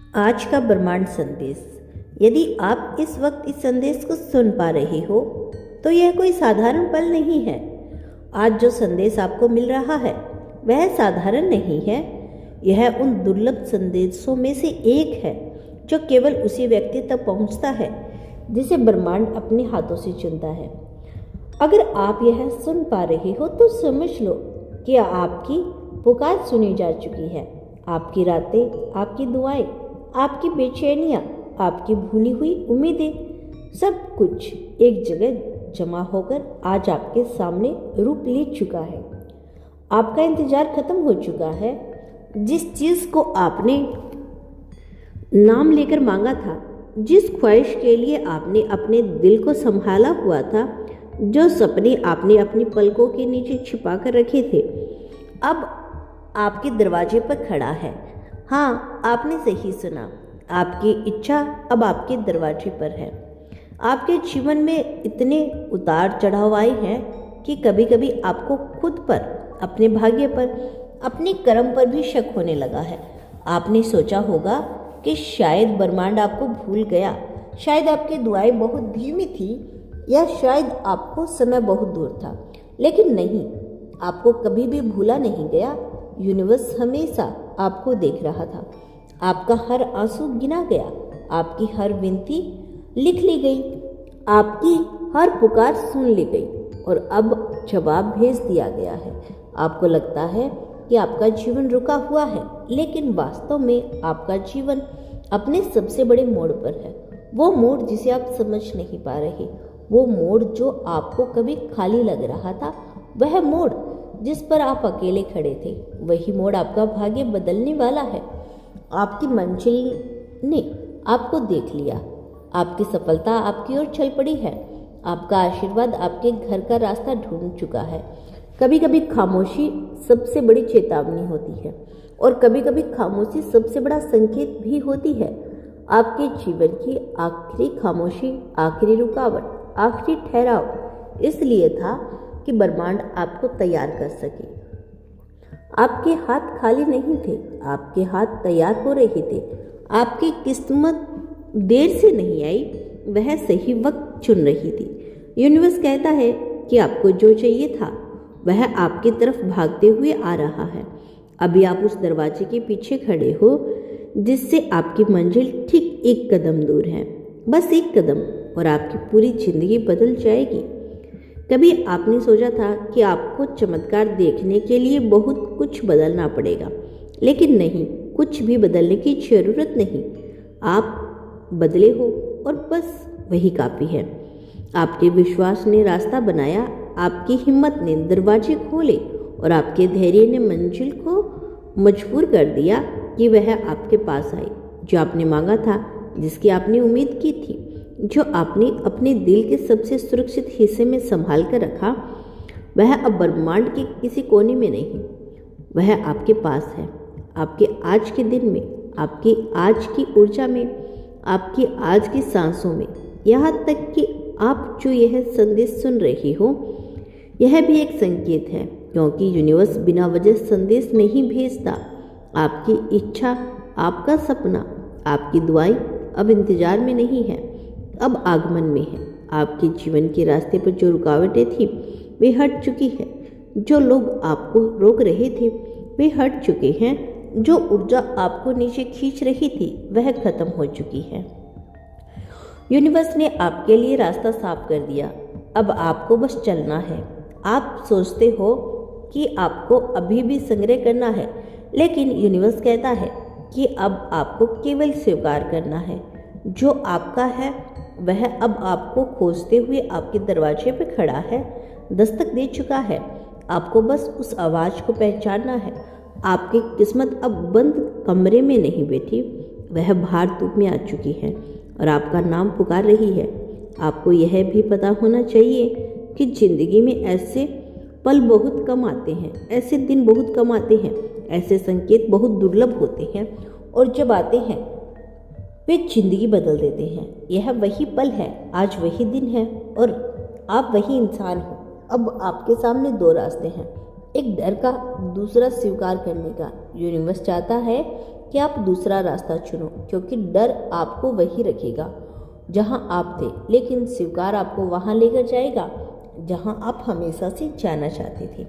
आज का ब्रह्मांड संदेश। यदि आप इस वक्त इस संदेश को सुन पा रहे हो तो यह कोई साधारण पल नहीं है। आज जो संदेश आपको मिल रहा है वह साधारण नहीं है। यह उन दुर्लभ संदेशों में से एक है जो केवल उसी व्यक्ति तक पहुंचता है जिसे ब्रह्मांड अपने हाथों से चुनता है। अगर आप यह सुन पा रहे हो तो समझ लो कि आपकी पुकार सुनी जा चुकी है। आपकी रातें, आपकी दुआएं, आपकी बेचैनियां, आपकी भूली हुई उम्मीदें, सब कुछ एक जगह जमा होकर आज आपके सामने रूप ले चुका है। आपका इंतजार खत्म हो चुका है। जिस चीज को आपने नाम लेकर मांगा था, जिस ख्वाहिश के लिए आपने अपने दिल को संभाला हुआ था, जो सपने आपने अपनी पलकों के नीचे छिपा कर रखे थे, अब आपके दरवाजे पर खड़ा है। हाँ, आपने सही सुना। आपकी इच्छा अब आपके दरवाजे पर है। आपके जीवन में इतने उतार चढ़ाव आए हैं कि कभी कभी आपको खुद पर, अपने भाग्य पर, अपने कर्म पर भी शक होने लगा है। आपने सोचा होगा कि शायद ब्रह्मांड आपको भूल गया, शायद आपकी दुआएं बहुत धीमी थी, या शायद आपको समय बहुत दूर था। लेकिन नहीं, आपको कभी भी भूला नहीं गया। यूनिवर्स हमेशा आपको देख रहा था। आपका हर आंसू गिना गया, आपकी हर विनती लिख ली गई, आपकी हर पुकार सुन ली गई और अब जवाब भेज दिया गया है। आपको लगता है कि आपका जीवन रुका हुआ है, लेकिन वास्तव में आपका जीवन अपने सबसे बड़े मोड़ पर है। वो मोड़ जिसे आप समझ नहीं पा रहे, वो मोड़ जो आपको कभी खाली लग रहा था, वह मोड़ जिस पर आप अकेले खड़े थे, वही मोड़ आपका भाग्य बदलने वाला है। आपकी मंजिल ने आपको देख लिया। आपकी सफलता आपकी ओर चल पड़ी है। आपका आशीर्वाद आपके घर का रास्ता ढूंढ चुका है। कभी कभी खामोशी सबसे बड़ी चेतावनी होती है और कभी कभी खामोशी सबसे बड़ा संकेत भी होती है। आपके जीवन की आखिरी खामोशी, आखिरी रुकावट, आखिरी ठहराव इसलिए था कि ब्रह्मांड आपको तैयार कर सके। आपके हाथ खाली नहीं थे, आपके हाथ तैयार हो रहे थे। आपकी किस्मत देर से नहीं आई, वह सही वक्त चुन रही थी। यूनिवर्स कहता है कि आपको जो चाहिए था वह आपकी तरफ भागते हुए आ रहा है। अभी आप उस दरवाजे के पीछे खड़े हो जिससे आपकी मंजिल ठीक एक कदम दूर है। बस एक कदम और आपकी पूरी जिंदगी बदल जाएगी। कभी आपने सोचा था कि आपको चमत्कार देखने के लिए बहुत कुछ बदलना पड़ेगा, लेकिन नहीं, कुछ भी बदलने की जरूरत नहीं। आप बदले हो और बस वही काफ़ी है। आपके विश्वास ने रास्ता बनाया, आपकी हिम्मत ने दरवाजे खोले और आपके धैर्य ने मंजिल को मजबूर कर दिया कि वह आपके पास आए। जो आपने मांगा था, जिसकी आपने उम्मीद की थी, जो आपने अपने दिल के सबसे सुरक्षित हिस्से में संभाल कर रखा, वह अब ब्रह्मांड के किसी कोने में नहीं, वह आपके पास है। आपके आज के दिन में, आपकी आज की ऊर्जा में, आपकी आज की सांसों में, यहाँ तक कि आप जो यह संदेश सुन रही हो, यह भी एक संकेत है, क्योंकि यूनिवर्स बिना वजह संदेश नहीं भेजता। आपकी इच्छा, आपका सपना, आपकी दुआएं अब इंतजार में नहीं है, अब आगमन में है। आपके जीवन के रास्ते पर जो रुकावटें थी वे हट चुकी है। जो लोग आपको रोक रहे थे वे हट चुके हैं। जो ऊर्जा आपको नीचे खींच रही थी वह खत्म हो चुकी है। यूनिवर्स ने आपके लिए रास्ता साफ कर दिया। अब आपको बस चलना है। आप सोचते हो कि आपको अभी भी संग्रह करना है, लेकिन यूनिवर्स कहता है कि अब आपको केवल स्वीकार करना है। जो आपका है वह अब आपको खोजते हुए आपके दरवाजे पर खड़ा है, दस्तक दे चुका है। आपको बस उस आवाज़ को पहचानना है। आपकी किस्मत अब बंद कमरे में नहीं बैठी, वह बाहर धूप में आ चुकी है और आपका नाम पुकार रही है। आपको यह भी पता होना चाहिए कि जिंदगी में ऐसे पल बहुत कम आते हैं, ऐसे दिन बहुत कम आते हैं, ऐसे संकेत बहुत दुर्लभ होते हैं और जब आते हैं वे जिंदगी बदल देते हैं। यह वही पल है, आज वही दिन है और आप वही इंसान हो। अब आपके सामने दो रास्ते हैं, एक डर का, दूसरा स्वीकार करने का। यूनिवर्स चाहता है कि आप दूसरा रास्ता चुनो, क्योंकि डर आपको वही रखेगा जहां आप थे, लेकिन स्वीकार आपको वहां लेकर जाएगा जहां आप हमेशा से जाना चाहते थे।